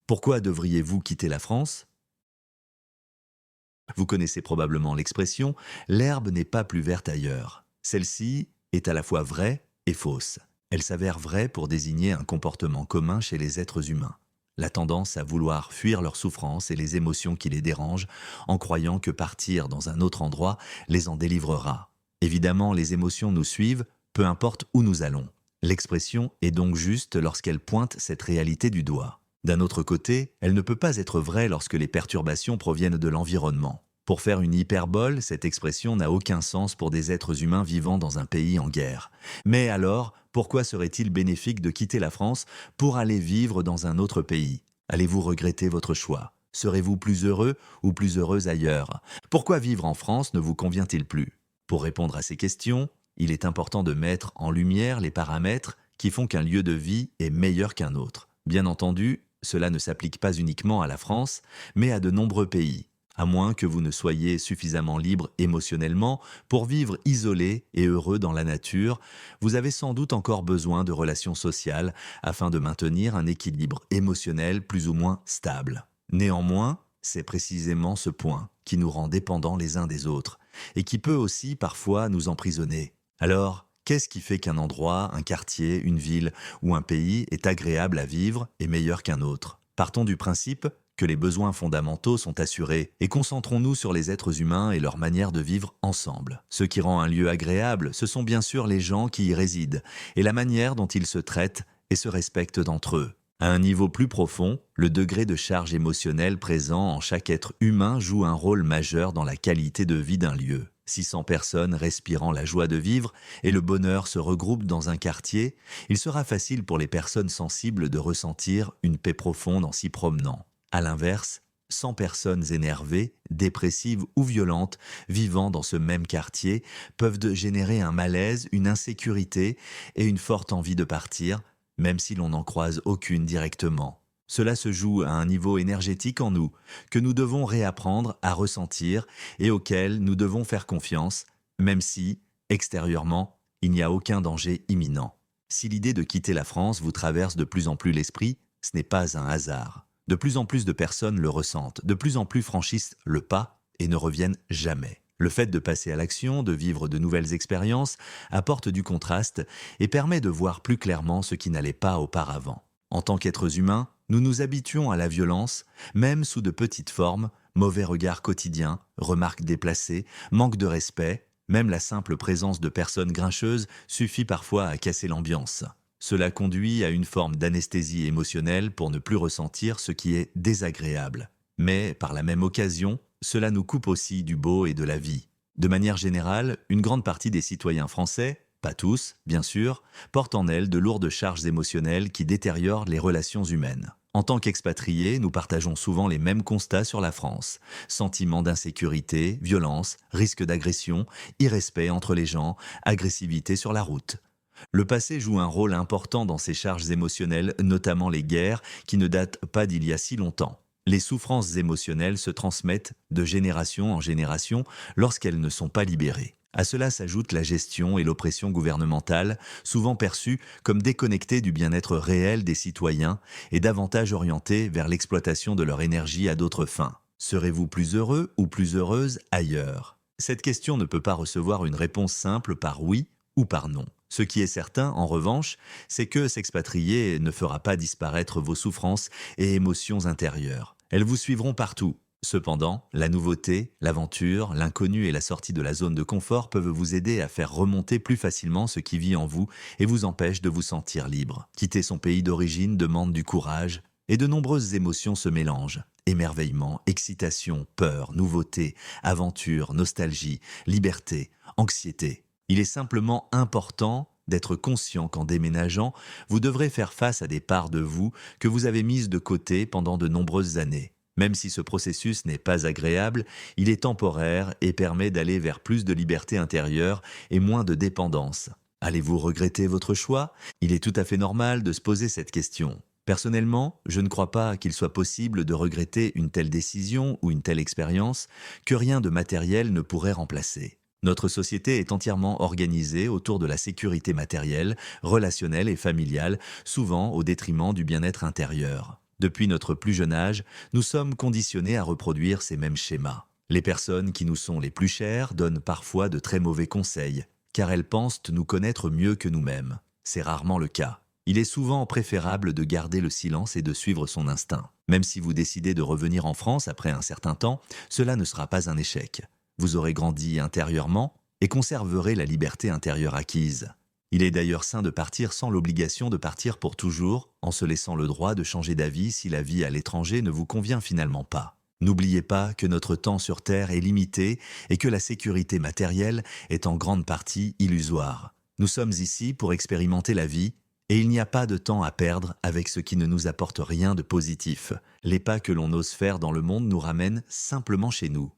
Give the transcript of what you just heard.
Pourquoi devriez-vous quitter la France? Vous connaissez probablement l'expression «l'herbe n'est pas plus verte ailleurs». Celle-ci est à la fois vraie et fausse. Elle s'avère vraie pour désigner un comportement commun chez les êtres humains. La tendance à vouloir fuir leurs souffrances et les émotions qui les dérangent en croyant que partir dans un autre endroit les en délivrera. Évidemment, les émotions nous suivent, peu importe où nous allons. L'expression est donc juste lorsqu'elle pointe cette réalité du doigt. D'un autre côté, elle ne peut pas être vraie lorsque les perturbations proviennent de l'environnement. Pour faire une hyperbole, cette expression n'a aucun sens pour des êtres humains vivant dans un pays en guerre. Mais alors, pourquoi serait-il bénéfique de quitter la France pour aller vivre dans un autre pays? Allez-vous regretter votre choix? Serez-vous plus heureux ou plus heureuse ailleurs? Pourquoi vivre en France ne vous convient-il plus? Pour répondre à ces questions, il est important de mettre en lumière les paramètres qui font qu'un lieu de vie est meilleur qu'un autre. Bien entendu, cela ne s'applique pas uniquement à la France, mais à de nombreux pays. À moins que vous ne soyez suffisamment libre émotionnellement pour vivre isolé et heureux dans la nature, vous avez sans doute encore besoin de relations sociales afin de maintenir un équilibre émotionnel plus ou moins stable. Néanmoins, c'est précisément ce point qui nous rend dépendants les uns des autres et qui peut aussi parfois nous emprisonner. Alors, qu'est-ce qui fait qu'un endroit, un quartier, une ville ou un pays est agréable à vivre et meilleur qu'un autre? Partons du principe que les besoins fondamentaux sont assurés et concentrons-nous sur les êtres humains et leur manière de vivre ensemble. Ce qui rend un lieu agréable, ce sont bien sûr les gens qui y résident et la manière dont ils se traitent et se respectent entre eux. À un niveau plus profond, le degré de charge émotionnelle présent en chaque être humain joue un rôle majeur dans la qualité de vie d'un lieu. 600 personnes respirant la joie de vivre et le bonheur se regroupent dans un quartier, il sera facile pour les personnes sensibles de ressentir une paix profonde en s'y promenant. À l'inverse, 100 personnes énervées, dépressives ou violentes vivant dans ce même quartier peuvent générer un malaise, une insécurité et une forte envie de partir, même si l'on n'en croise aucune directement. Cela se joue à un niveau énergétique en nous, que nous devons réapprendre à ressentir et auquel nous devons faire confiance, même si, extérieurement, il n'y a aucun danger imminent. Si l'idée de quitter la France vous traverse de plus en plus l'esprit, ce n'est pas un hasard. De plus en plus de personnes le ressentent, de plus en plus franchissent le pas et ne reviennent jamais. Le fait de passer à l'action, de vivre de nouvelles expériences, apporte du contraste et permet de voir plus clairement ce qui n'allait pas auparavant. En tant qu'êtres humains, nous nous habituons à la violence, même sous de petites formes, mauvais regards quotidiens, remarques déplacées, manque de respect, même la simple présence de personnes grincheuses suffit parfois à casser l'ambiance. Cela conduit à une forme d'anesthésie émotionnelle pour ne plus ressentir ce qui est désagréable. Mais, par la même occasion, cela nous coupe aussi du beau et de la vie. De manière générale, une grande partie des citoyens français, pas tous, bien sûr, portent en elles de lourdes charges émotionnelles qui détériorent les relations humaines. En tant qu'expatriés, nous partageons souvent les mêmes constats sur la France. Sentiment d'insécurité, violence, risque d'agression, irrespect entre les gens, agressivité sur la route. Le passé joue un rôle important dans ces charges émotionnelles, notamment les guerres, qui ne datent pas d'il y a si longtemps. Les souffrances émotionnelles se transmettent de génération en génération lorsqu'elles ne sont pas libérées. À cela s'ajoute la gestion et l'oppression gouvernementale, souvent perçues comme déconnectées du bien-être réel des citoyens et davantage orientées vers l'exploitation de leur énergie à d'autres fins. Serez-vous plus heureux ou plus heureuse ailleurs? Cette question ne peut pas recevoir une réponse simple par oui ou par non. Ce qui est certain, en revanche, c'est que s'expatrier ne fera pas disparaître vos souffrances et émotions intérieures. Elles vous suivront partout. Cependant, la nouveauté, l'aventure, l'inconnu et la sortie de la zone de confort peuvent vous aider à faire remonter plus facilement ce qui vit en vous et vous empêche de vous sentir libre. Quitter son pays d'origine demande du courage et de nombreuses émotions se mélangent. Émerveillement, excitation, peur, nouveauté, aventure, nostalgie, liberté, anxiété. Il est simplement important d'être conscient qu'en déménageant, vous devrez faire face à des parts de vous que vous avez mises de côté pendant de nombreuses années. Même si ce processus n'est pas agréable, il est temporaire et permet d'aller vers plus de liberté intérieure et moins de dépendance. Allez-vous regretter votre choix? Il est tout à fait normal de se poser cette question. Personnellement, je ne crois pas qu'il soit possible de regretter une telle décision ou une telle expérience que rien de matériel ne pourrait remplacer. Notre société est entièrement organisée autour de la sécurité matérielle, relationnelle et familiale, souvent au détriment du bien-être intérieur. Depuis notre plus jeune âge, nous sommes conditionnés à reproduire ces mêmes schémas. Les personnes qui nous sont les plus chères donnent parfois de très mauvais conseils, car elles pensent nous connaître mieux que nous-mêmes. C'est rarement le cas. Il est souvent préférable de garder le silence et de suivre son instinct. Même si vous décidez de revenir en France après un certain temps, cela ne sera pas un échec. Vous aurez grandi intérieurement et conserverez la liberté intérieure acquise. Il est d'ailleurs sain de partir sans l'obligation de partir pour toujours, en se laissant le droit de changer d'avis si la vie à l'étranger ne vous convient finalement pas. N'oubliez pas que notre temps sur Terre est limité et que la sécurité matérielle est en grande partie illusoire. Nous sommes ici pour expérimenter la vie et il n'y a pas de temps à perdre avec ce qui ne nous apporte rien de positif. Les pas que l'on ose faire dans le monde nous ramènent simplement chez nous.